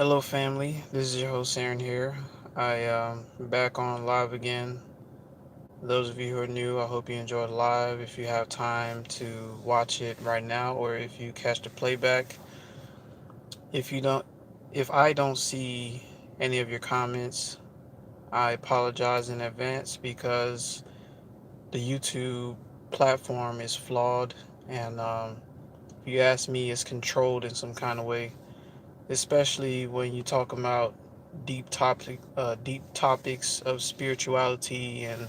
Hello, family. This is your host, Aaron here. Back on live again. Those of you who are new, I hope you enjoyed live. If you have time to watch it right now, or if you catch the playback, if you don't, if I don't see any of your comments, I apologize in advance because the YouTube platform is flawed, and if you ask me, it's controlled in some kind of way, especially when you talk about deep topics of spirituality and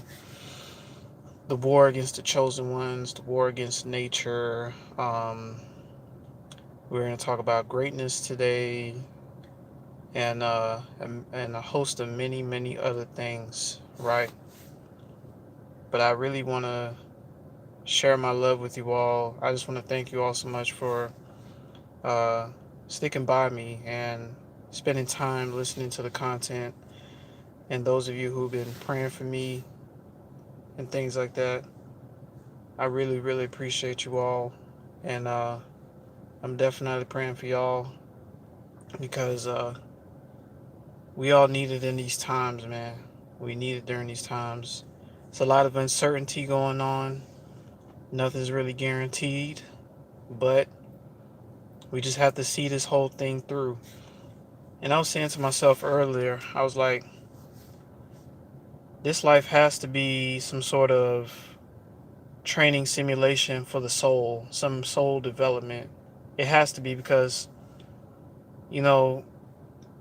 the war against the chosen ones, the war against nature. We're going to talk about greatness today, and a host of many other things, right? But I really want to share my love with you all. I just want to thank you all so much for uh, sticking by me and spending time listening to the content, and those of you who've been praying for me and things like that. I really appreciate you all, and I'm definitely praying for y'all because we all need it in these times, man. We need it during these times. It's a lot of uncertainty going on. Nothing's really guaranteed, but we just have to see this whole thing through. And I was saying to myself earlier, I was like, this life has to be some sort of training simulation for the soul, some soul development. It has to be because, you know,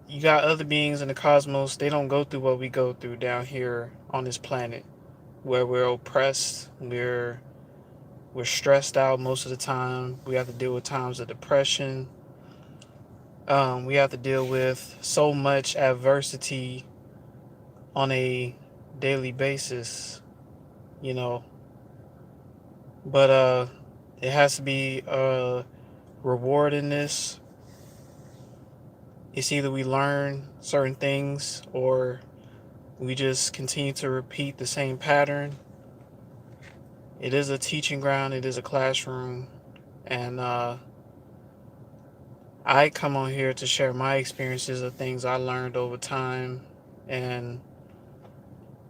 you got other beings in the cosmos, they don't go through what we go through down here on this planet, where we're oppressed, we're stressed out most of the time. We have to deal with times of depression. We have to deal with so much adversity on a daily basis, you know. But it has to be a reward in this. It's either we learn certain things or we just continue to repeat the same pattern. It is a teaching ground, it is a classroom, and I come on here to share my experiences of things I learned over time, and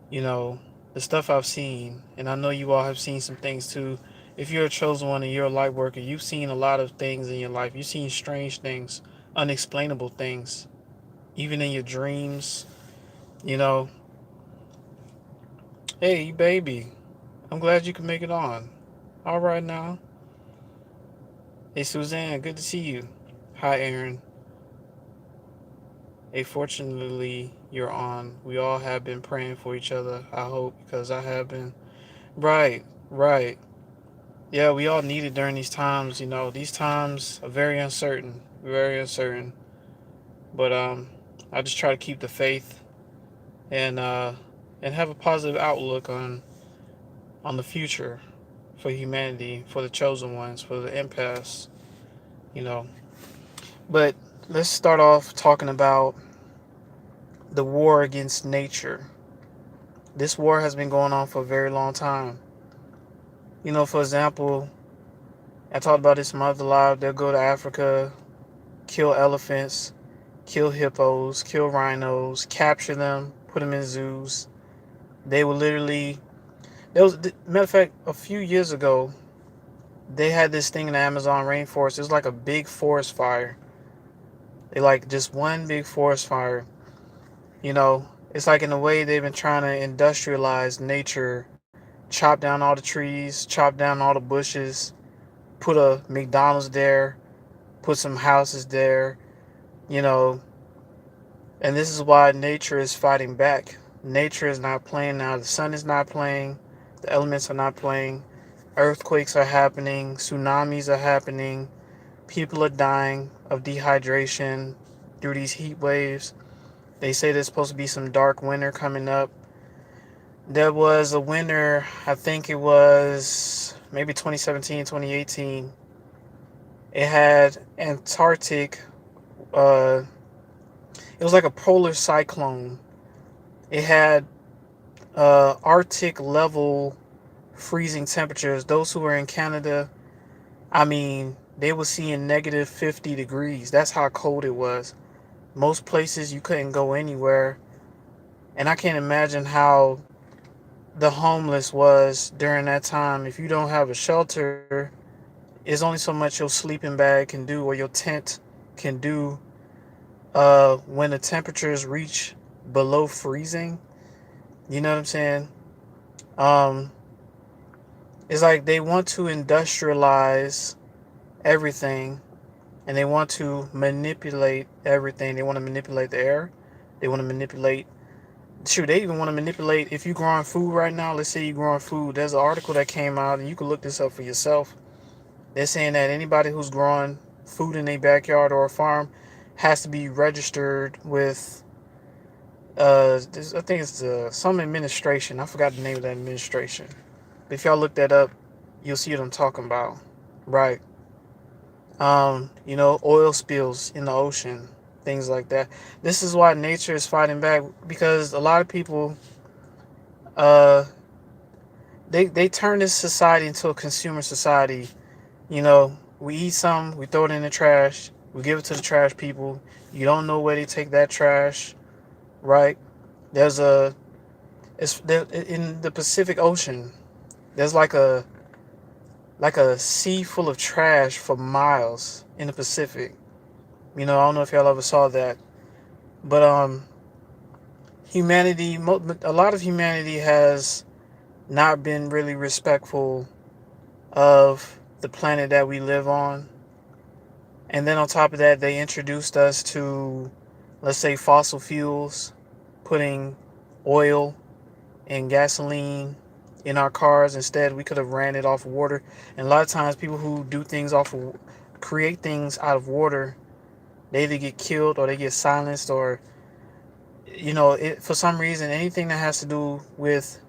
you know, the stuff I've seen. And I know you all have seen some things too. If you're a chosen one and you're a light worker, you've seen a lot of things in your life. You've seen strange things, unexplainable things, even in your dreams. You know, hey, baby, I'm glad you can make it on. All right now. Hey, Suzanne, good to see you. Hi, Aaron. Hey, fortunately, you're on. We all have been praying for each other, I hope, because I have been. Right, right. Yeah, we all need it during these times. You know, these times are very uncertain, very uncertain. But I just try to keep the faith and and have a positive outlook on the future for humanity, for the chosen ones, for the empaths. You know, but let's start off talking about the war against nature. This war has been going on for a very long time. You know, for example, I talked about this in my other live. They'll go to Africa, kill elephants, kill hippos, kill rhinos, capture them, put them in zoos. They will literally. There was, matter of fact, a few years ago, they had this thing in the Amazon rainforest. It was like a big forest fire. They like just one big forest fire. You know, it's like in a way they've been trying to industrialize nature, chop down all the trees, chop down all the bushes, put a McDonald's there, put some houses there, you know, and this is why nature is fighting back. Nature is not playing now. The sun is not playing. The elements are not playing. Earthquakes are happening. Tsunamis are happening. People are dying of dehydration through these heat waves. They say there's supposed to be some dark winter coming up. There was a winter, I think it was maybe 2017, 2018. It had Antarctic, uh, it was like a polar cyclone. It had Arctic level freezing temperatures. Those who were in Canada, I mean, they were seeing negative 50 degrees. That's how cold it was. Most places you couldn't go anywhere. And I can't imagine how the homeless was during that time. If you don't have a shelter, it's only so much your sleeping bag can do or your tent can do when the temperatures reach below freezing. You know what I'm saying? Um, it's like they want to industrialize everything and they want to manipulate everything. They want to manipulate the air. They want to manipulate. Shoot, they even want to manipulate. If you're growing food right now, let's say you're growing food. There's an article that came out, and you can look this up for yourself. They're saying that anybody who's growing food in their backyard or a farm has to be registered with I think it's some administration. I forgot the name of that administration. But if y'all look that up, you'll see what I'm talking about. Right. Oil spills in the ocean, things like that. This is why nature is fighting back because a lot of people uh they turn this society into a consumer society. We eat some, we throw it in the trash, we give it to the trash people. You don't know where they take that trash, right? There's a it's there, in the Pacific Ocean. There's like a sea full of trash for miles in the Pacific. I don't know if y'all ever saw that, but humanity, a lot of humanity has not been really respectful of the planet that we live on. And then on top of that, they introduced us to, let's say, fossil fuels, putting oil and gasoline in our cars. Instead, we could have ran it off of water. And a lot of times, people who do things create things out of water, they either get killed or they get silenced, or for some reason, anything that has to do with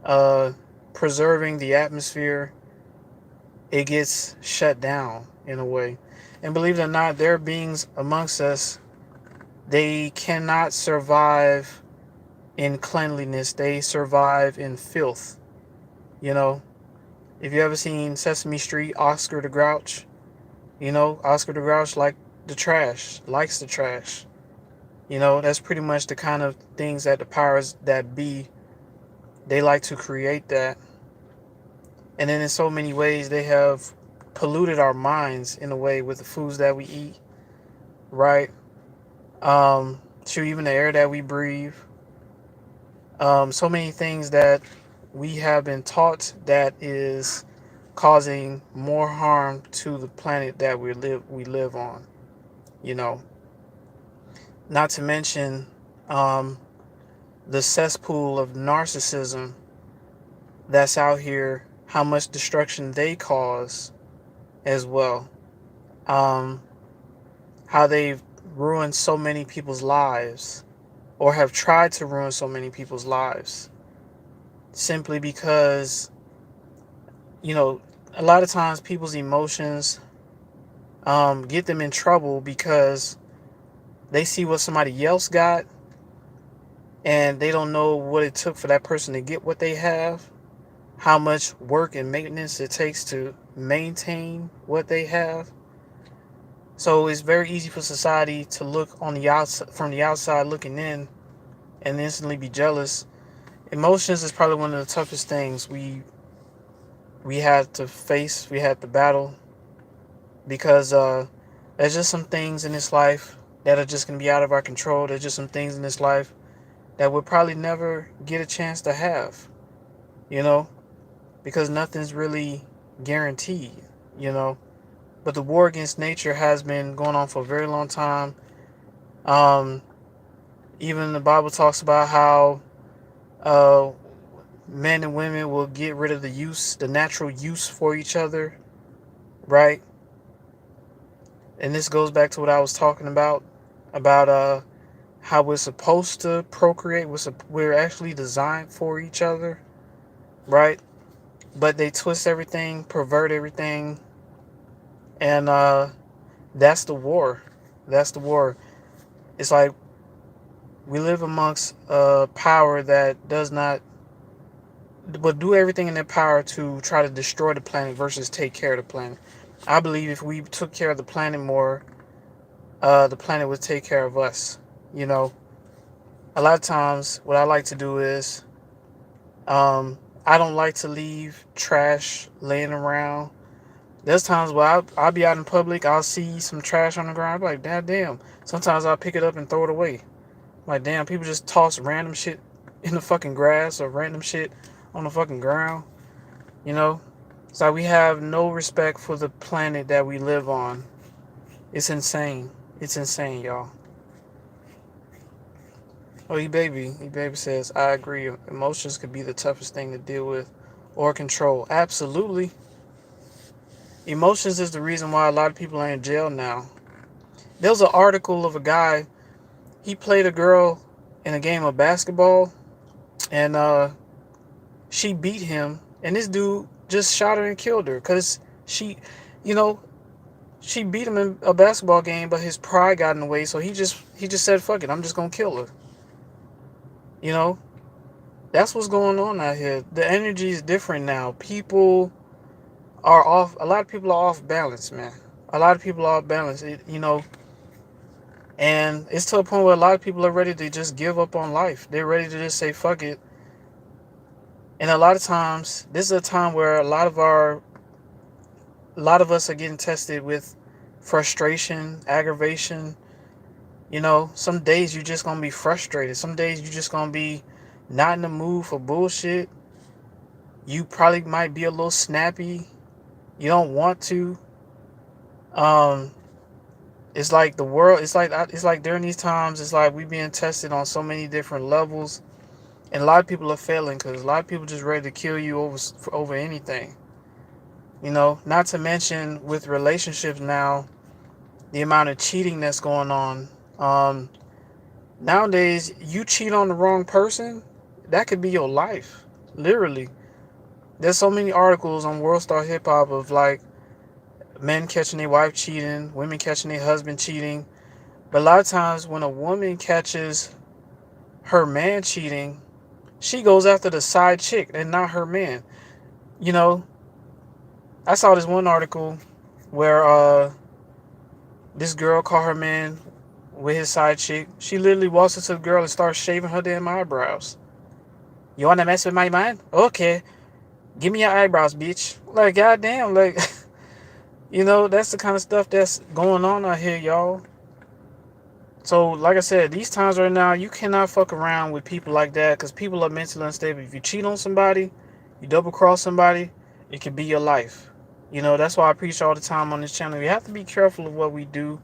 uh, preserving the atmosphere, it gets shut down in a way. And believe it or not, there are beings amongst us, they cannot survive in cleanliness, they survive in filth. You know, if you ever seen Sesame Street, Oscar the Grouch, Oscar the Grouch likes the trash. That's pretty much the kind of things that the powers that be, they like to create that. And then in so many ways, they have polluted our minds in a way with the foods that we eat, right? Even the air that we breathe. So many things that we have been taught that is causing more harm to the planet that we live on. You know, not to mention um, the cesspool of narcissism that's out here. How much destruction they cause as well. Um, how they've ruined so many people's lives, or have tried to ruin so many people's lives, simply because you know a lot of times people's emotions get them in trouble because they see what somebody else got and they don't know what it took for that person to get what they have, how much work and maintenance it takes to maintain what they have. So it's very easy for society to look on the outside, from the outside looking in, and instantly be jealous. Emotions is probably one of the toughest things we had to face, we had to battle, because there's just some things in this life that are just gonna be out of our control. There's just some things in this life that we'll probably never get a chance to have, you know, because nothing's really guaranteed, you know. But the war against nature has been going on for a very long time. Um, Even the Bible talks about how uh, men and women will get rid of the natural use for each other, right? And this goes back to what I was talking about how we're supposed to procreate. We're actually designed for each other, right? But they twist everything, pervert everything, and that's the war. That's the war. It's like we live amongst a power that does not, but do everything in their power to try to destroy the planet versus take care of the planet. I believe if we took care of the planet more, the planet would take care of us. You know, a lot of times what I like to do is I don't like to leave trash laying around. There's times where I'll be out in public, I'll see some trash on the ground, I'm like, damn. Sometimes I'll pick it up and throw it away. I'm like, damn, people just toss random shit in the fucking grass or random shit on the fucking ground. You know? It's like we have no respect for the planet that we live on. It's insane. It's insane, y'all. Oh, E-Baby says, I agree. Emotions could be the toughest thing to deal with or control. Absolutely. Emotions is the reason why a lot of people are in jail now. There was an article of a guy, he played a girl in a game of basketball, and she beat him, and this dude just shot her and killed her because she, you know, she beat him in a basketball game, but his pride got in the way, so he just said, fuck it, I'm just gonna kill her. You know, that's what's going on out here. The energy is different now. People are off. A lot of people are off balance, man. A lot of people are off balance. And it's to a point where a lot of people are ready to just give up on life. They're ready to just say fuck it. And a lot of times, this is a time where a lot of us are getting tested with frustration, aggravation. Some days you're just gonna be frustrated. Some days you're just gonna be not in the mood for bullshit. You probably might be a little snappy. You don't want to. Um, it's like the world. It's like during these times, it's like we being tested on so many different levels, and a lot of people are failing because a lot of people just ready to kill you over anything. Not to mention with relationships now, the amount of cheating that's going on. Um, Nowadays, you cheat on the wrong person, that could be your life. Literally. There's so many articles on World Star Hip Hop of like men catching their wife cheating, women catching their husband cheating. But a lot of times when a woman catches her man cheating, she goes after the side chick and not her man. You know, I saw this one article where this girl caught her man with his side chick. She literally walks into the girl and starts shaving her damn eyebrows. You wanna mess with my man? Okay. Give me your eyebrows, bitch. Like, goddamn, like, that's the kind of stuff that's going on out here, y'all. So, like I said, these times right now, you cannot fuck around with people like that because people are mentally unstable. If you cheat on somebody, you double cross somebody, it could be your life. That's why I preach all the time on this channel. We have to be careful of what we do,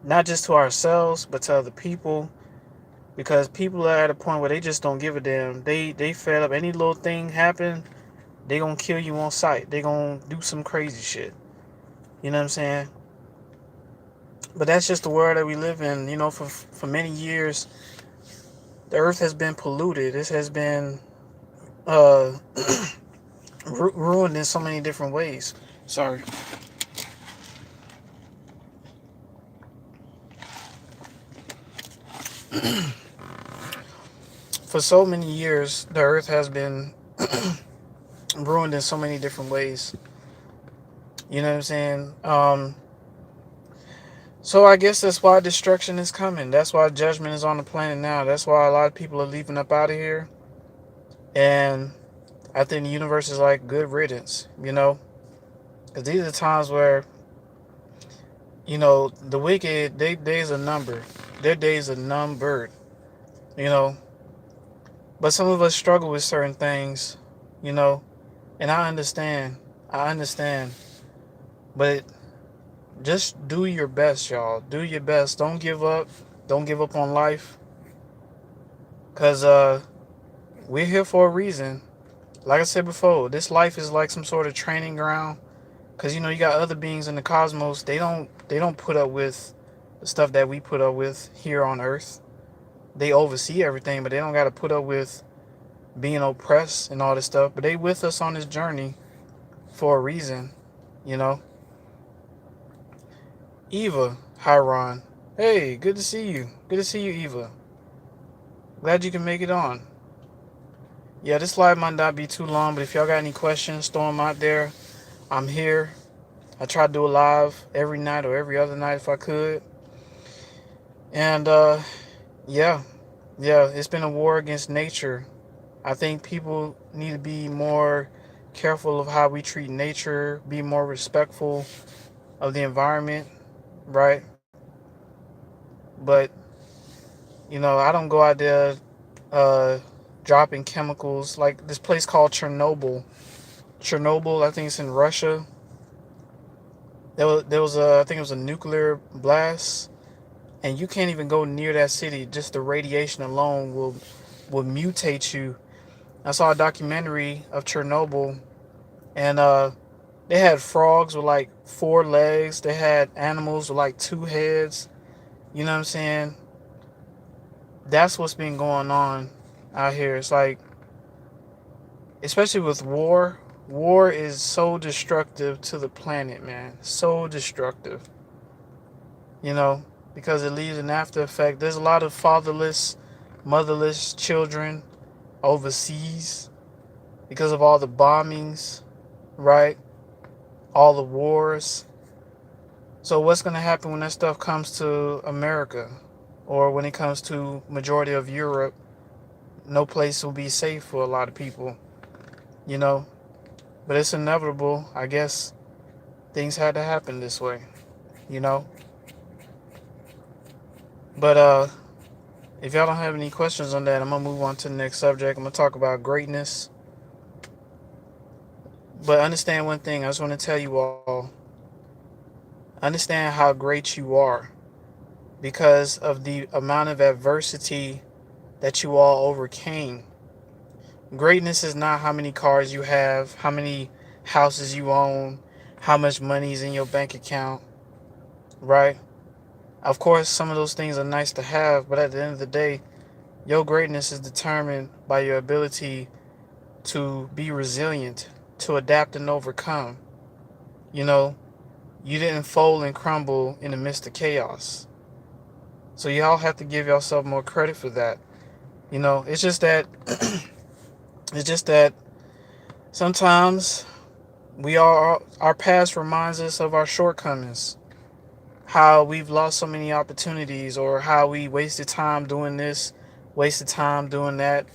not just to ourselves, but to other people. Because people are at a point where they just don't give a damn. They fed up. Any little thing happen, they gonna kill you on sight. They gonna do some crazy shit. You know what I'm saying? But that's just the world that we live in. For many years, the earth has been polluted. This has been uh, ruined in so many different ways. Sorry. For so many years, the earth has been ruined in so many different ways. You know what I'm saying? So I guess that's why destruction is coming. That's why judgment is on the planet now. That's why a lot of people are leaving up out of here. And I think the universe is like good riddance, because these are the times where, the wicked, their days are numbered. Their days are numbered, you know. But some of us struggle with certain things, you know, and I understand. I understand. But just do your best, y'all. Do your best. Don't give up. Don't give up on life. Because we're here for a reason. Like I said before, this life is like some sort of training ground. Because, you got other beings in the cosmos. They don't put up with the stuff that we put up with here on Earth. They oversee everything, but they don't got to put up with being oppressed and all this stuff. But they with us on this journey for a reason, you know. Eva, hi Ron. Hey, good to see you. Good to see you, Eva. Glad you can make it on. Yeah, this live might not be too long, but if y'all got any questions, throw them out there. I'm here. I try to do a live every night or every other night if I could. And yeah, yeah, it's been a war against nature. I think people need to be more careful of how we treat nature, be more respectful of the environment, right? But I don't go out there uh, dropping chemicals like this place called Chernobyl. Chernobyl, I think it's in Russia. There was I think it was a nuclear blast, and you can't even go near that city. Just the radiation alone will mutate you. I saw a documentary of Chernobyl, and they had frogs with like 4 legs. They had animals with like 2 heads. You know what I'm saying? That's what's been going on out here. It's like, especially with war. War is so destructive to the planet, man. So destructive. You know, because it leaves an after effect. There's a lot of fatherless, motherless children overseas because of all the bombings, right? All the wars. So what's going to happen when that stuff comes to America, or when it comes to majority of Europe? No place will be safe for a lot of people, you know. But it's inevitable. I guess things had to happen this way, you know. But if y'all don't have any questions on that, I'm gonna move on to the next subject. I'm gonna talk about greatness. But understand one thing. I just want to tell you all. Understand how great you are because of the amount of adversity that you all overcame. Greatness is not how many cars you have, how many houses you own, how much money is in your bank account, right? Of course, some of those things are nice to have, but at the end of the day, your greatness is determined by your ability to be resilient, to adapt and overcome. You know, you didn't fold and crumble in the midst of chaos. So y'all have to give yourself more credit for that. It's just that it's just that sometimes our past reminds us of our shortcomings, how we've lost so many opportunities, or how we wasted time doing this, wasted time doing that,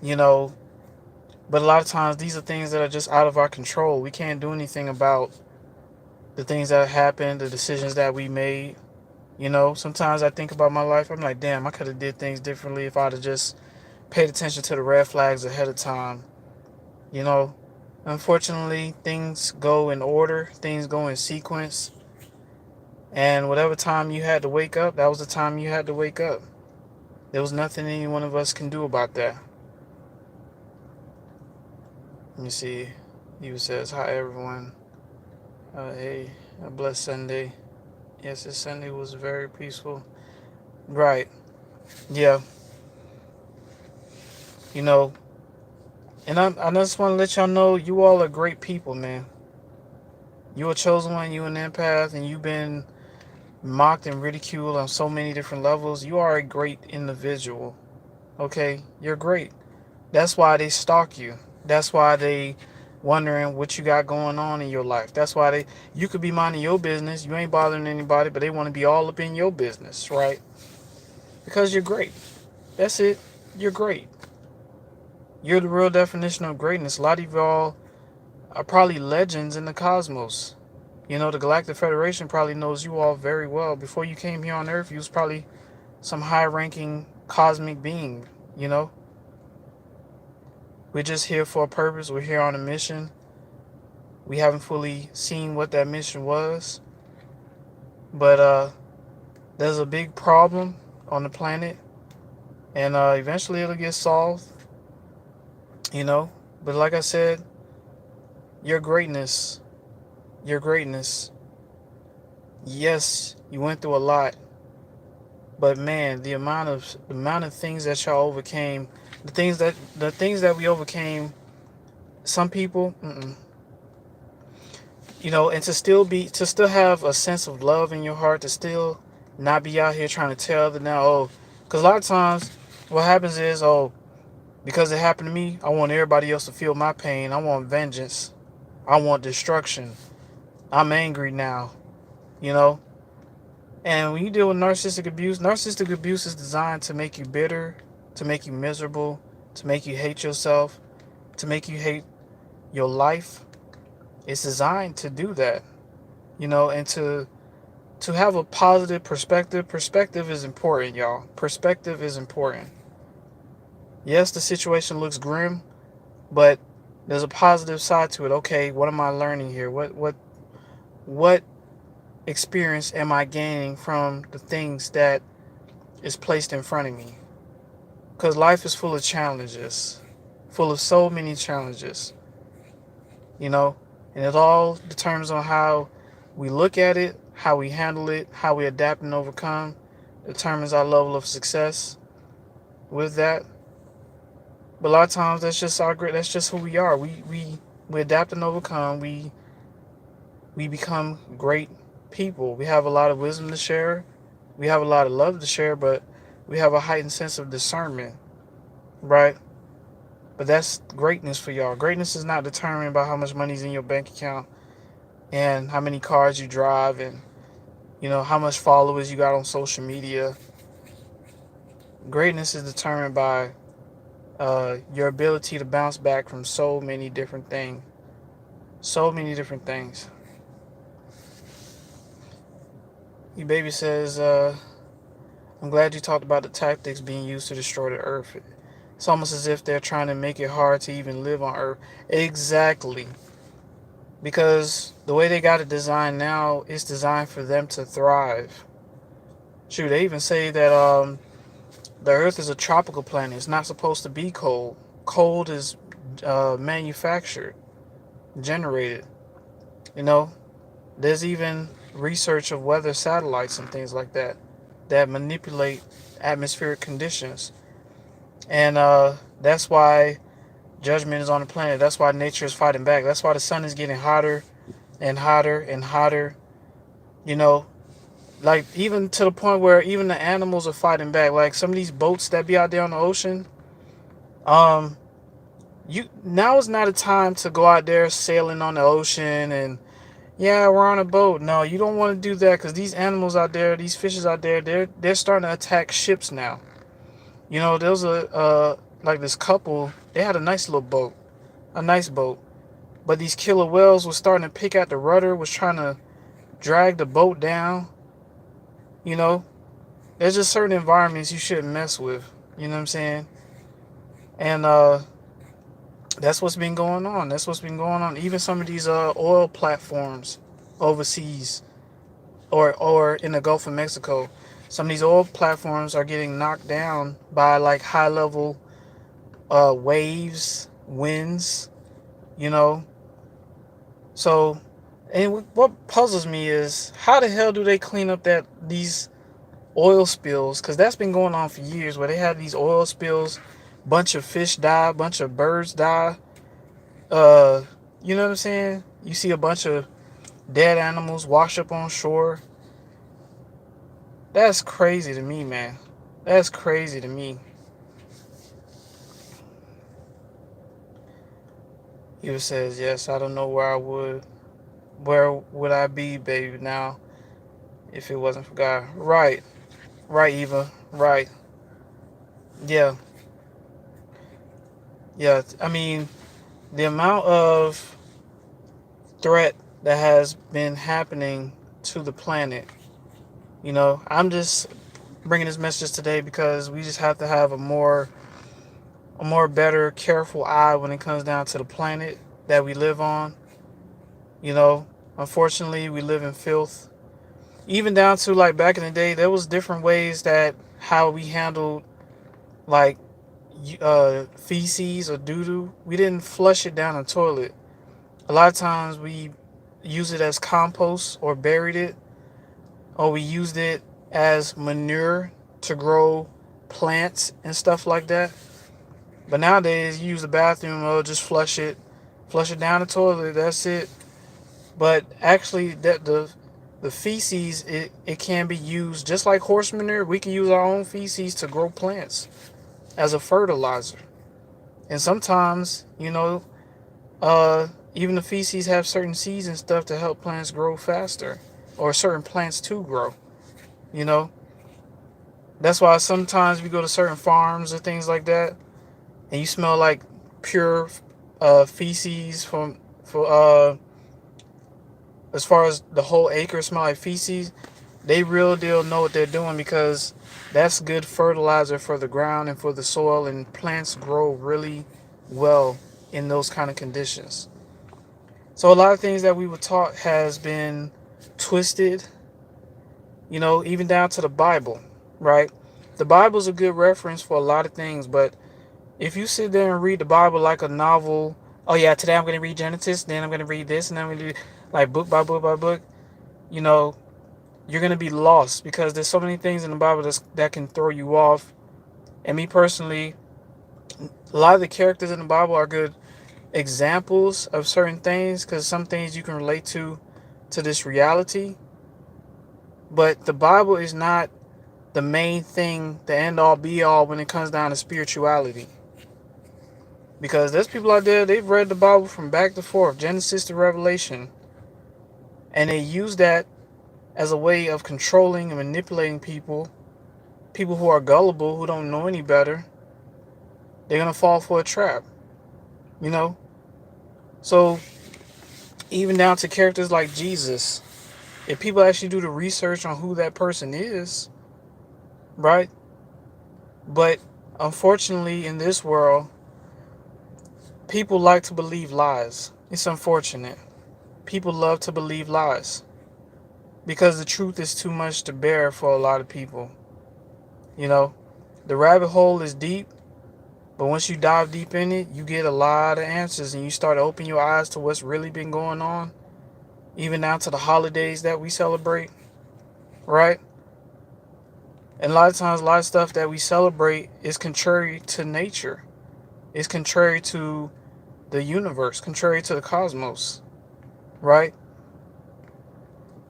you know. But a lot of times these are things that are just out of our control. We can't do anything about the things that happened, the decisions that we made. Sometimes I think about my life. I'm like, damn, I could have did things differently if I'd have just paid attention to the red flags ahead of time. You know, Unfortunately, things go in order, things go in sequence, and whatever time you had to wake up, that was the time you had to wake up. There was nothing any one of us can do about that. Let me see. He says, "Hi everyone. Hey, a blessed Sunday. Yes, this Sunday was very peaceful." Right. Yeah. You know, and I just want to let y'all know you all are great people, man. You a chosen one, you an empath, and you've been mocked and ridiculed on so many different levels. You are a great individual. Okay? You're great. That's why they stalk you. That's why they wondering what you got going on in your life. That's why you could be minding your business. You ain't bothering anybody, but they want to be all up in your business, right? Because you're great. That's it. You're great. You're the real definition of greatness. A lot of y'all are probably legends in the cosmos. The Galactic Federation probably knows you all very well. Before you came here on Earth, you was probably some high-ranking cosmic being, you know? We're just here for a purpose. We're here on a mission. We haven't fully seen what that mission was. But there's a big problem on the planet. And eventually it'll get solved, you know? But like I said, your greatness, your greatness, yes, you went through a lot. But man, the amount of things that y'all overcame, the things that we overcame, some people, and to still have a sense of love in your heart, to still not be out here trying to tell the now, because a lot of times what happens is, because it happened to me, I want everybody else to feel my pain. I want vengeance. I want destruction. I'm angry now, you know? And when you deal with narcissistic abuse is designed to make you bitter, to make you miserable, to make you hate yourself, to make you hate your life. It's designed to do that, and to have a positive perspective. Perspective is important, y'all. Perspective is important. Yes, the situation looks grim, but there's a positive side to it. Okay, what am I learning here? What experience am I gaining from the things that is placed in front of me? Because life is full of challenges, full of so many challenges, you know, and it all determines on how we look at it, how we handle it, how we adapt and overcome, determines our level of success with that. But a lot of times that's just our great. That's just who we are. We adapt and overcome. We become great people. We have a lot of wisdom to share. We have a lot of love to share, but we have a heightened sense of discernment, right? But that's greatness for y'all. Greatness is not determined by how much money's in your bank account and how many cars you drive and how much followers you got on social media. Greatness is determined by your ability to bounce back from so many different things. So many different things. Your baby says, I'm glad you talked about the tactics being used to destroy the earth. It's almost as if they're trying to make it hard to even live on earth. Exactly. Because the way they got it designed now, it's designed for them to thrive. Shoot, they even say that the earth is a tropical planet. It's not supposed to be cold. Cold is manufactured, generated. You know, there's even research of weather satellites and things like that manipulate atmospheric conditions. And that's why judgment is on the planet. That's why nature is fighting back. That's why the sun is getting hotter and hotter and hotter. You know, like even to the point where even the animals are fighting back. Like some of these boats that be out there on the ocean, um, now is not a time to go out there sailing on the ocean and yeah, we're on a boat. No, you don't want to do that because these animals out there, these fishes out there, they're starting to attack ships now. There was a like this couple. They had a nice little boat, a nice boat, but these killer whales was starting to pick at the rudder, was trying to drag the boat down. You know, there's just certain environments you shouldn't mess with. You know what I'm saying? And that's what's been going on. That's what's been going on. Even some of these oil platforms overseas or in the Gulf of Mexico, some of these oil platforms are getting knocked down by like high level waves, winds. You know, so and what puzzles me is how the hell do they clean up these oil spills? Because that's been going on for years, where they have these oil spills, bunch of fish die, bunch of birds die. Uh, you know what I'm saying? You see a bunch of dead animals wash up on shore. That's crazy to me, man. That's crazy to me. Eva says, yes, I don't know where would I be, baby, now if it wasn't for God. Right. Right, Eva. Right. Yeah. Yeah. I mean, the amount of threat that has been happening to the planet, I'm just bringing this message today because we just have to have a more better, careful eye when it comes down to the planet that we live on. Unfortunately, we live in filth. Even down to like back in the day, there was different ways that how we handled like feces or doo-doo. We didn't flush it down the toilet. A lot of times we use it as compost or buried it, or we used it as manure to grow plants and stuff like that. But nowadays, you use the bathroom, or just flush it down the toilet. That's it. But actually, that the feces it can be used just like horse manure. We can use our own feces to grow plants as a fertilizer. And sometimes, Even the feces have certain seeds and stuff to help plants grow faster, or certain plants to grow. You know, that's why sometimes we go to certain farms or things like that, and you smell like pure feces from for as far as the whole acre smell like feces. They real deal know what they're doing, because that's good fertilizer for the ground and for the soil, and plants grow really well in those kind of conditions. So a lot of things that we were taught has been twisted, even down to the Bible, right? The Bible's a good reference for a lot of things, but if you sit there and read the Bible like a novel, oh yeah, today I'm going to read Genesis, then I'm going to read this, and then I'm going to do like book by book by book, you know, you're going to be lost, because there's so many things in the Bible that can throw you off. And me personally, a lot of the characters in the Bible are good examples of certain things, because some things you can relate to this reality. But the Bible is not the main thing, the end all be all when it comes down to spirituality. Because there's people out there, they've read the Bible from back to forth, Genesis to Revelation, and they use that as a way of controlling and manipulating people who are gullible, who don't know any better. They're going to fall for a trap, you know? So, even down to characters like Jesus, if people actually do the research on who that person is, right? But unfortunately, in this world, people like to believe lies. It's unfortunate. People love to believe lies because the truth is too much to bear for a lot of people. You know, the rabbit hole is deep, but once you dive deep in it, you get a lot of answers, and you start to open your eyes to what's really been going on, even down to the holidays that we celebrate, right? And a lot of times, a lot of stuff that we celebrate is contrary to nature. It's contrary to the universe, contrary to the cosmos, right?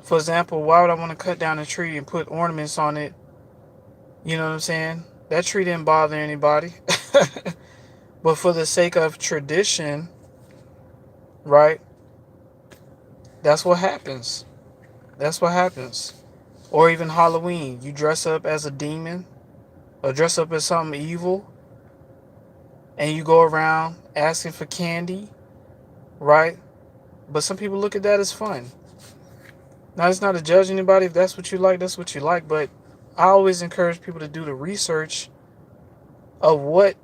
For example, why would I want to cut down a tree and put ornaments on it? You know what I'm saying? That tree didn't bother anybody. But for the sake of tradition, right? That's what happens. That's what happens. Or even Halloween. You dress up as a demon or dress up as something evil, and you go around asking for candy, right? But some people look at that as fun. Now, it's not to judge anybody. If that's what you like, that's what you like. But I always encourage people to do the research of what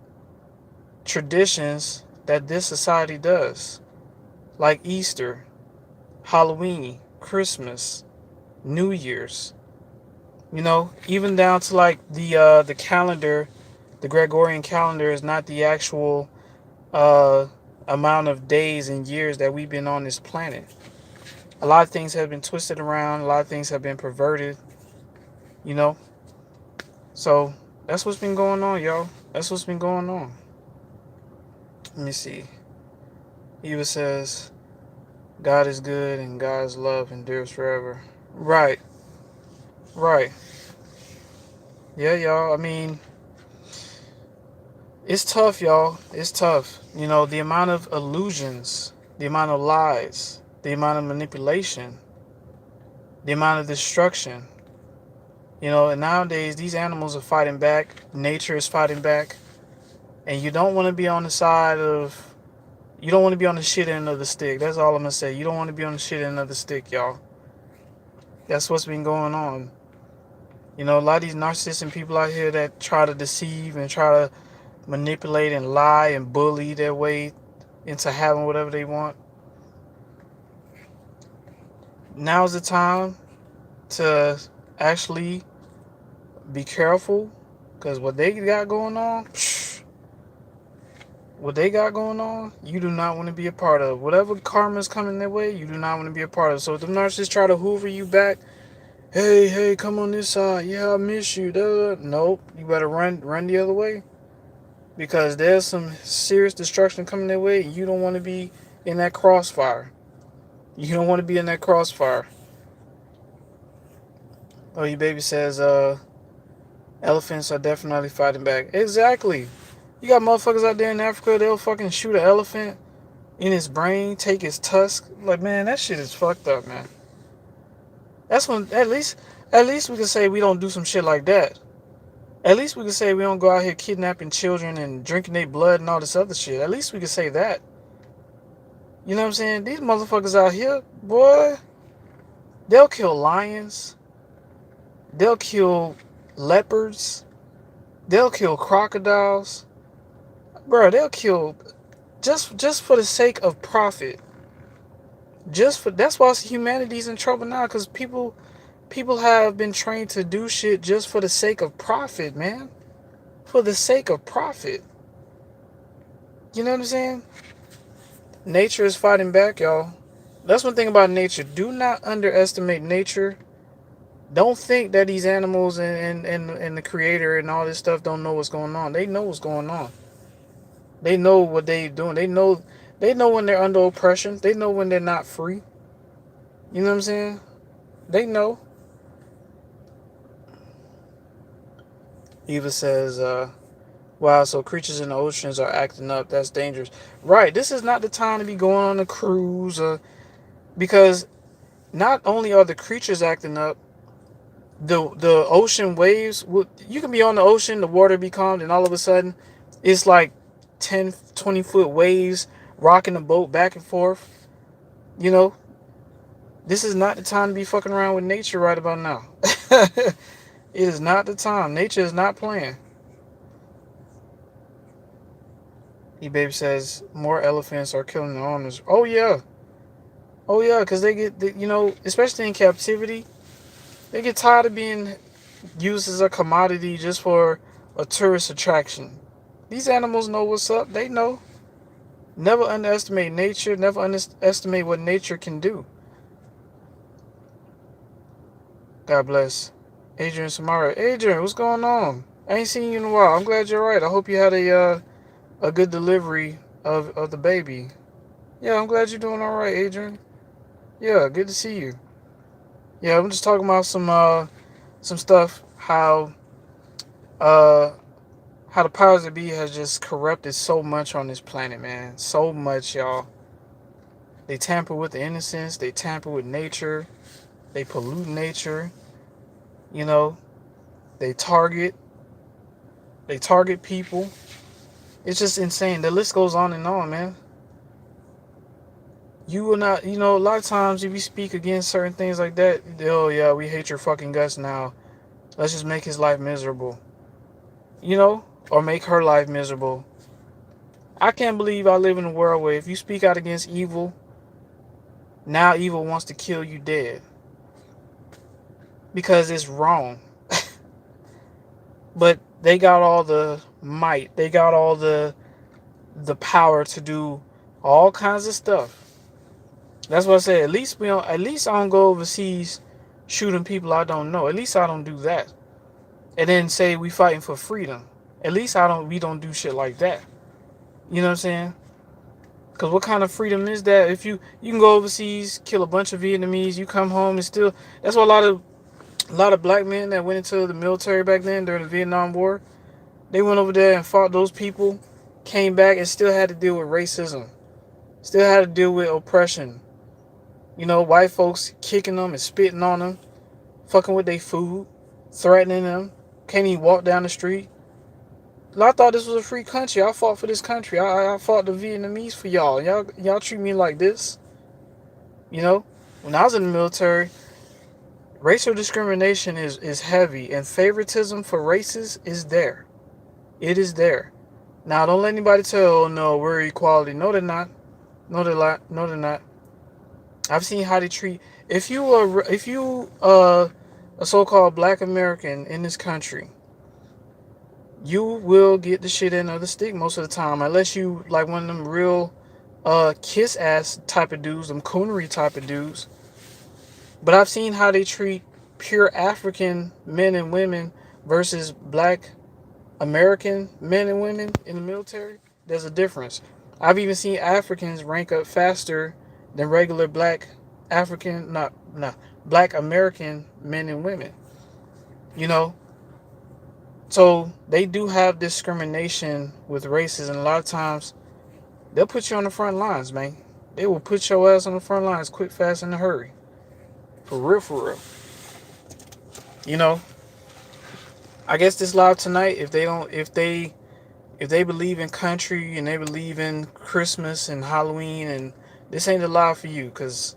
traditions that this society does, like Easter, Halloween, Christmas, New Year's. Even down to like the calendar, the Gregorian calendar is not the actual uh, amount of days and years that we've been on this planet. A lot of things have been twisted around. A lot of things have been perverted. You know, so that's what's been going on, y'all. That's what's been going on. Let me see. Eva says, God is good and God's love endures forever. Right, right. Yeah, y'all. I mean, it's tough, y'all. It's tough. The amount of illusions, the amount of lies, the amount of manipulation, the amount of destruction. And nowadays these animals are fighting back. Nature is fighting back. And you don't want to be on the side of, you don't want to be on the shit end of the stick. That's all I'm going to say. You don't want to be on the shit end of the stick, y'all. That's what's been going on. A lot of these narcissistic people out here that try to deceive and try to manipulate and lie and bully their way into having whatever they want. Now's the time to actually be careful, because what they got going on, you do not want to be a part of. Whatever karma's coming their way, you do not want to be a part of. So if the narcissists try to hoover you back, hey, come on this side. Yeah, I miss you. Nope, you better run the other way, because there's some serious destruction coming their way. You don't want to be in that crossfire. You don't want to be in that crossfire. Oh, your baby says, elephants are definitely fighting back. Exactly. You got motherfuckers out there in Africa, they'll fucking shoot an elephant in his brain, take his tusk. Like, man, that shit is fucked up, man. That's when at least we can say we don't do some shit like that. At least we can say we don't go out here kidnapping children and drinking their blood and all this other shit. At least we can say that. You know what I'm saying? These motherfuckers out here, boy, they'll kill lions. They'll kill leopards. They'll kill crocodiles. Bro, they'll kill just for the sake of profit. That's why humanity's in trouble now, because people have been trained to do shit just for the sake of profit, man. For the sake of profit. You know what I'm saying? Nature is fighting back, y'all. That's one thing about nature. Do not underestimate nature. Don't think that these animals and the creator and all this stuff don't know what's going on. They know what's going on. They know what they're doing. They know when they're under oppression. They know when they're not free. You know what I'm saying? They know. Eva says, wow, so creatures in the oceans are acting up. That's dangerous. Right. This is not the time to be going on a cruise, because not only are the creatures acting up, the ocean waves, you can be on the ocean, the water be calm, and all of a sudden it's like 10, 20 foot waves rocking the boat back and forth. You know, this is not the time to be fucking around with nature right about now. It is not the time. Nature is not playing. E-Baby says more elephants are killing the owners. Oh yeah. Oh yeah, because especially in captivity, they get tired of being used as a commodity just for a tourist attraction. These animals know what's up. They know. Never underestimate nature. Never underestimate what nature can do. God bless. Adrian Samara. Adrian, what's going on? I ain't seen you in a while. I'm glad you're right. I hope you had a good delivery of the baby. Yeah, I'm glad you're doing all right, Adrian. Yeah, good to see you. Yeah, I'm just talking about some stuff, uh how the powers that be has just corrupted so much on this planet, man. So much, y'all. They tamper with the innocence, they tamper with nature, they pollute nature, you know, they target people. It's just insane. The list goes on and on, man. You will not, a lot of times if you speak against certain things like that, oh yeah, we hate your fucking guts now. Let's just make his life miserable. Or make her life miserable. I can't believe I live in a world where if you speak out against evil, now evil wants to kill you dead. Because it's wrong. But they got all the might. They got all the power to do all kinds of stuff. That's what I said. At least I don't go overseas shooting people I don't know. At least I don't do that. And then say we fighting for freedom. At least we don't do shit like that. You know what I'm saying? Because what kind of freedom is that? If you can go overseas, kill a bunch of Vietnamese, you come home and still. That's what a lot of black men that went into the military back then during the Vietnam War. They went over there and fought those people, came back and still had to deal with racism, still had to deal with oppression. White folks kicking them and spitting on them, fucking with their food, threatening them, can't even walk down the street. I thought this was a free country. I fought for this country. I fought the Vietnamese for y'all. Y'all treat me like this. When I was in the military, racial discrimination is heavy, and favoritism for races is there. It is there. Now, don't let anybody tell, oh no, we're equality. No, they're not. No, they're not. I've seen how they treat. If you a so-called black American in this country, you will get the shit end of the stick most of the time, unless you like one of them real kiss ass type of dudes, them coonery type of dudes. But I've seen how they treat pure African men and women versus black American men and women in the military. There's a difference. I've even seen Africans rank up faster than regular black African, not black American men and women. You know, so they do have discrimination with races, and a lot of times They'll put you on the front lines, man. They will put your ass on the front lines quick, fast, in a hurry. For real, for real. You know, I guess this live tonight, if they believe in country and they believe in Christmas and Halloween, and this ain't a live for you, because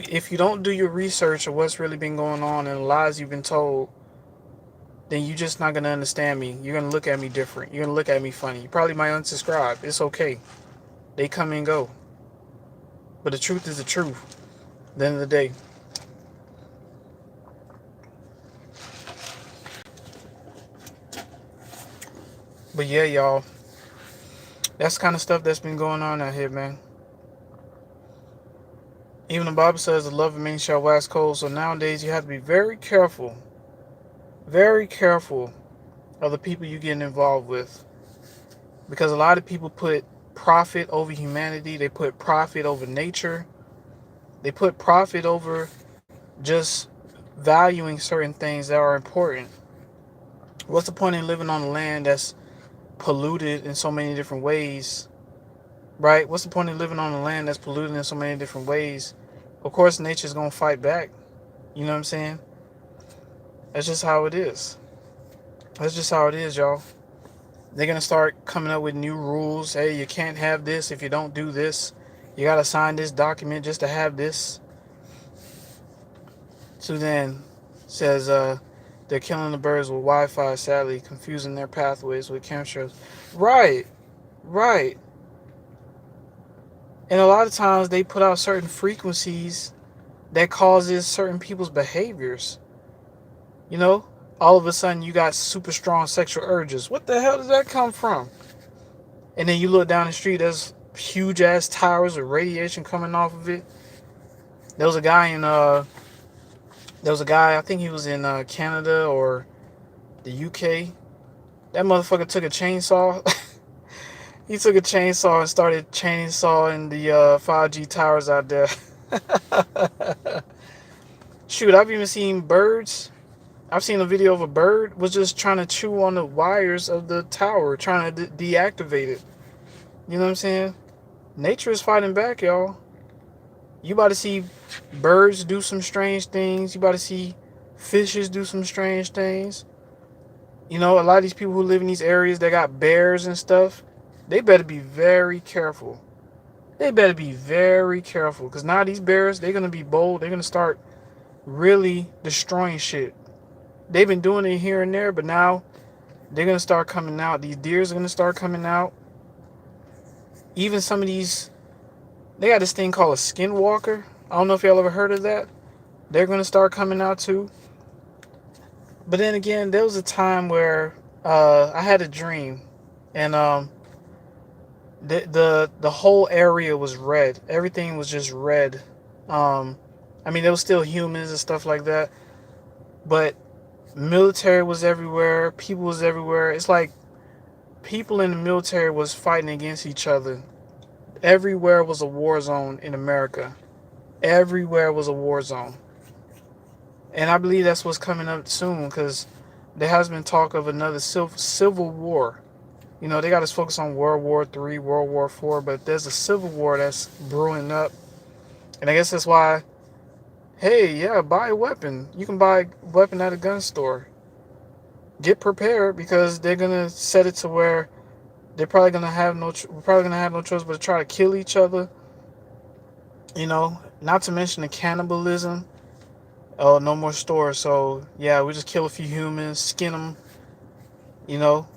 if you don't do your research of what's really been going on and the lies you've been told, then you're just not gonna understand me. You're gonna look at me different. You're gonna look at me funny. You probably might unsubscribe. It's okay. They come and go. But the truth is the truth. At the end of the day. But yeah, y'all. That's the kind of stuff that's been going on out here, man. Even the Bible says the love of many shall wax cold. So nowadays you have to be very careful. Very careful of the people you're getting involved with. Because a lot of people put profit over humanity. They put profit over nature. They put profit over just valuing certain things that are important. What's the point in living on a land that's polluted in so many different ways, right? What's the point in living on a land that's polluted in so many different ways? Of course, nature's gonna fight back. You know what I'm saying? That's just how it is. That's just how it is, y'all. They're gonna start coming up with new rules. Hey, you can't have this if you don't do this. You gotta sign this document just to have this. Sudan says they're killing the birds with Wi-Fi, sadly, confusing their pathways with chemtrails. Right, right. And a lot of times they put out certain frequencies that causes certain people's behaviors. You know, all of a sudden you got super strong sexual urges. What the hell does that come from? And then you look down the street, there's huge ass towers with radiation coming off of it. There was a guy I think he was in Canada or the UK. That motherfucker took a chainsaw. He took a chainsaw and started chainsawing the 5G towers out there. Shoot, I've even seen birds. I've seen a video of a bird was just trying to chew on the wires of the tower, trying to deactivate it. You know what I'm saying? Nature is fighting back, y'all. You about to see birds do some strange things. You about to see fishes do some strange things. You know, a lot of these people who live in these areas that got bears and stuff, they better be very careful. They better be very careful. Because now these bears, they're going to be bold. They're going to start really destroying shit. They've been doing it here and there, but now they're going to start coming out. These deers are going to start coming out. Even some of these, they got this thing called a skinwalker. I don't know if y'all ever heard of that. They're going to start coming out too. But then again, there was a time where I had a dream, and the whole area was red. Everything was just red. I mean, there was still humans and stuff like that, but military was everywhere. People was everywhere. It's like people in the military was fighting against each other. Everywhere was a war zone in America. Everywhere was a war zone. And I believe that's what's coming up soon, because there has been talk of another civil war. You know, they got us focused on World War III, World War IV, but there's a civil war that's brewing up. And I guess that's why, hey, yeah, buy a weapon. You can buy a weapon at a gun store. Get prepared, because they're going to set it to where they're probably going to have no choice but to try to kill each other. You know, not to mention the cannibalism. Oh, no more stores. So, yeah, we just kill a few humans, skin them, you know.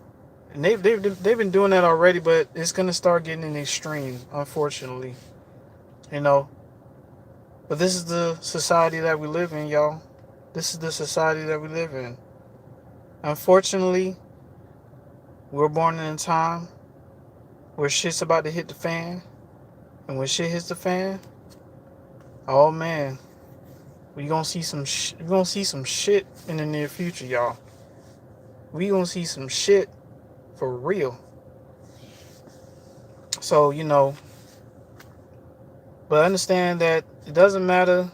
And they've been doing that already, but it's going to start getting in the extreme, unfortunately. You know. But this is the society that we live in, y'all. This is the society that we live in. Unfortunately, we're born in a time where shit's about to hit the fan. And when shit hits the fan, oh, man. We're going to see some shit in the near future, y'all. We're going to see some shit for real. So, you know, but understand that it doesn't matter.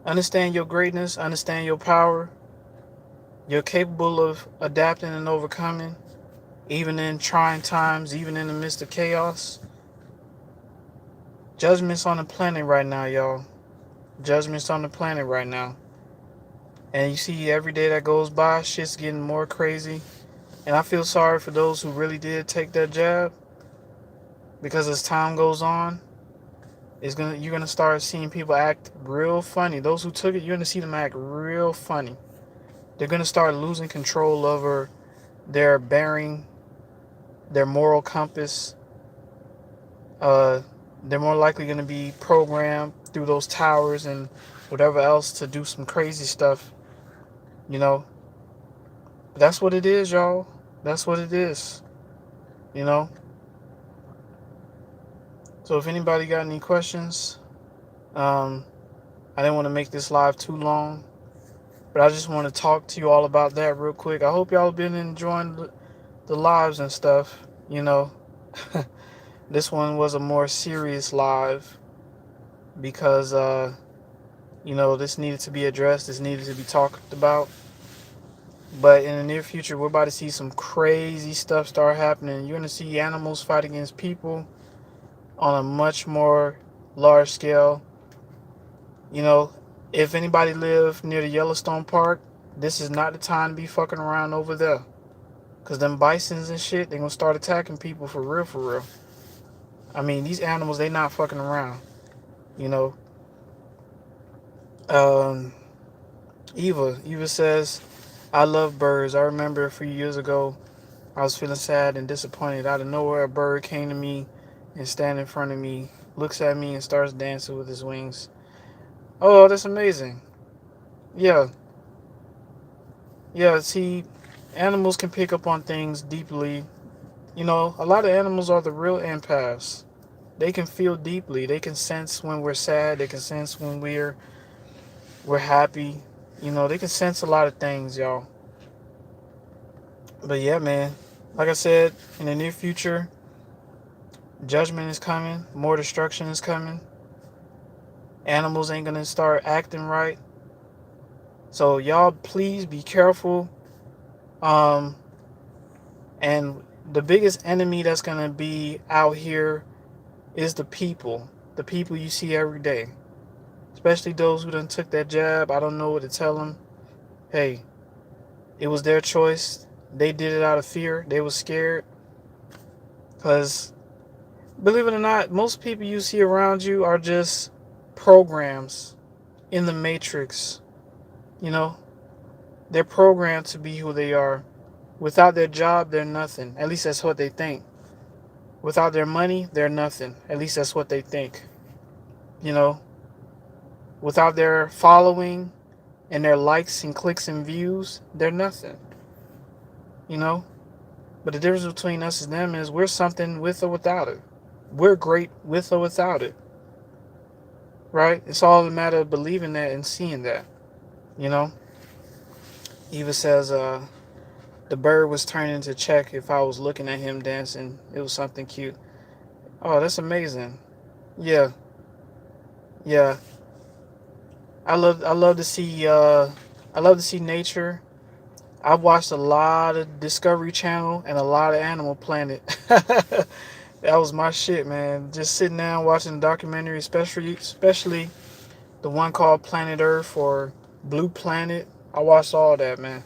Understand your greatness. Understand your power. You're capable of adapting and overcoming Even in trying times, even in the midst of chaos. Judgment's on the planet right now, y'all. Judgment's on the planet right now. And you see every day that goes by, shit's getting more crazy. And I feel sorry for those who really did take that jab, because as time goes on, you're gonna start seeing people act real funny. Those who took it, you're gonna see them act real funny. They're gonna start losing control over their bearing, their moral compass. Uh, they're more likely gonna be programmed through those towers and whatever else to do some crazy stuff. You know, that's what it is, y'all. That's what it is. You know. So if anybody got any questions, um, I didn't want to make this live too long, but I just want to talk to you all about that real quick. I hope y'all been enjoying the lives and stuff. You know, this one was a more serious live because you know, this needed to be addressed. This needed to be talked about. But in the near future, we're about to see some crazy stuff start happening. You're gonna see animals fight against people on a much more large scale. You know, if anybody live near the Yellowstone Park, this is not the time to be fucking around over there. Cause them bisons and shit, they gonna start attacking people for real, for real. I mean, these animals, they not fucking around. You know. Um, Eva says, I love birds. I remember a few years ago, I was feeling sad and disappointed. Out of nowhere, a bird came to me and stand in front of me, looks at me and starts dancing with his wings. Oh, that's amazing. Yeah, yeah. See, animals can pick up on things deeply. You know, a lot of animals are the real empaths. They can feel deeply. They can sense when we're sad. They can sense when we're happy. You know, they can sense a lot of things, y'all. But yeah, man. Like I said, in the near future, judgment is coming. More destruction is coming. Animals ain't gonna start acting right. So y'all, please be careful. Um, and the biggest enemy that's gonna be out here is the people. The people you see every day, especially those who done took that jab. I don't know what to tell them. Hey, it was their choice. They did it out of fear. They was scared. Cause believe it or not, most people you see around you are just programs in the matrix. You know, they're programmed to be who they are. Without their job, they're nothing. At least that's what they think. Without their money, they're nothing. At least that's what they think. You know, without their following and their likes and clicks and views, they're nothing. You know, but the difference between us and them is we're something with or without it. We're great with or without it. Right? It's all a matter of believing that and seeing that. You know, Eva says, the bird was turning to check if I was looking at him dancing. It was something cute. Oh, that's amazing. Yeah, yeah. I love to see nature. I've watched a lot of Discovery Channel and a lot of Animal Planet. That was my shit, man. Just sitting down watching the documentary, especially the one called Planet Earth or Blue Planet. I watched all that, man.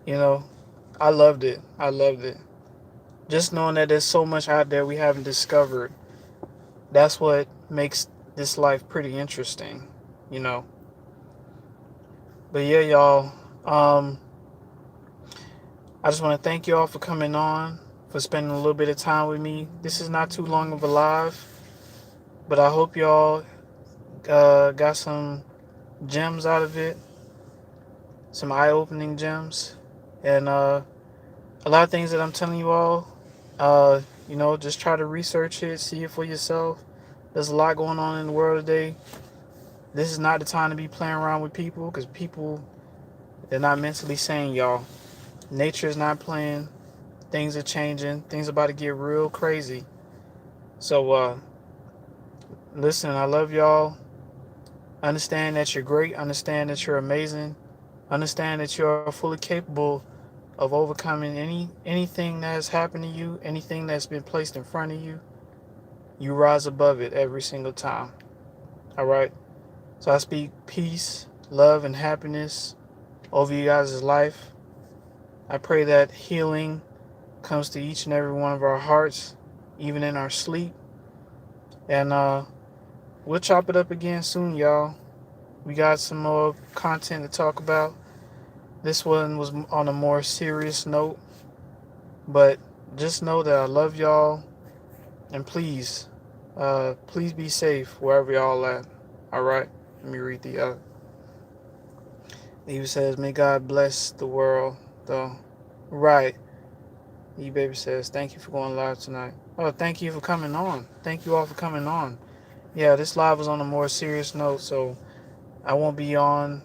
You know, I loved it. I loved it. Just knowing that there's so much out there we haven't discovered. That's what makes this life pretty interesting, you know. But yeah, y'all. Um, I just want to thank y'all for coming on, for spending a little bit of time with me. This is not too long of a live, but I hope y'all got some gems out of it, some eye-opening gems, and a lot of things that I'm telling you all. You know, just try to research it, see it for yourself. There's a lot going on in the world today. This is not the time to be playing around with people, because people, they're not mentally sane, y'all. Nature is not playing. Things are changing. Things are about to get real crazy. So, listen, I love y'all. Understand that you're great. Understand that you're amazing. Understand that you're fully capable of overcoming anything that has happened to you, anything that's been placed in front of you. You rise above it every single time. All right. So I speak peace, love, and happiness over you guys' life. I pray that healing comes to each and every one of our hearts, even in our sleep. And we'll chop it up again soon, y'all. We got some more content to talk about. This one was on a more serious note, but just know that I love y'all, and please be safe wherever y'all at. All right. Let me read the. He says, "May God bless the world." Though, right. E baby says, "Thank you for going live tonight." Oh, thank you for coming on. Thank you all for coming on. Yeah, this live was on a more serious note, so I won't be on.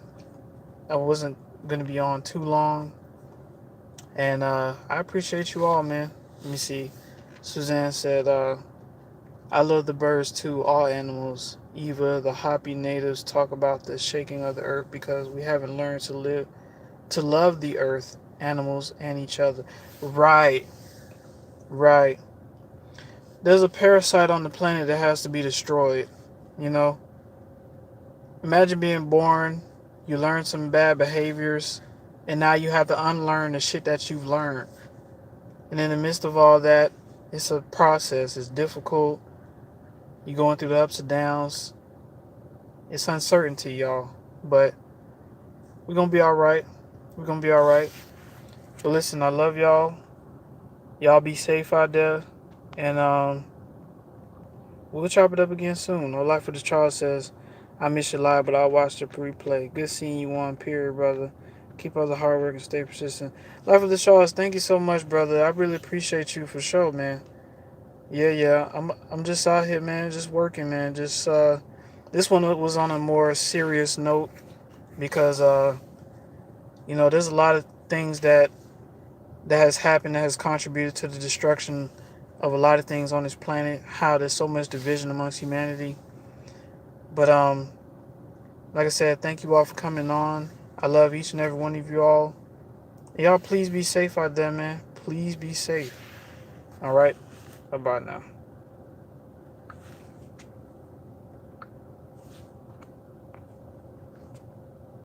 I wasn't gonna be on too long, and I appreciate you all, man. Let me see. Suzanne said, "I love the birds too. All animals." Eva, the Hopi natives talk about the shaking of the earth because we haven't learned to love the earth, animals, and each other. Right, right. There's a parasite on the planet that has to be destroyed. You know, imagine being born, you learn some bad behaviors, and now you have to unlearn the shit that you've learned. And in the midst of all that, it's a process. It's difficult. You're going through the ups and downs. It's uncertainty, y'all. But we're going to be all right. We're going to be all right. But listen, I love y'all. Y'all be safe out there. And we'll chop it up again soon. No Life of the Charles says, "I miss you live, but I'll watch the replay. Good seeing you on, period, brother. Keep up the hard work and stay persistent." Life of the Charles, thank you so much, brother. I really appreciate you for sure, man. Yeah, yeah. I'm just out here, man, just working, man. Just this one was on a more serious note because there's a lot of things that has happened that has contributed to the destruction of a lot of things on this planet. How there's so much division amongst humanity. But like I said, thank you all for coming on. I love each and every one of you all. Y'all, please be safe out there, man. Please be safe. All right. Bye bye now.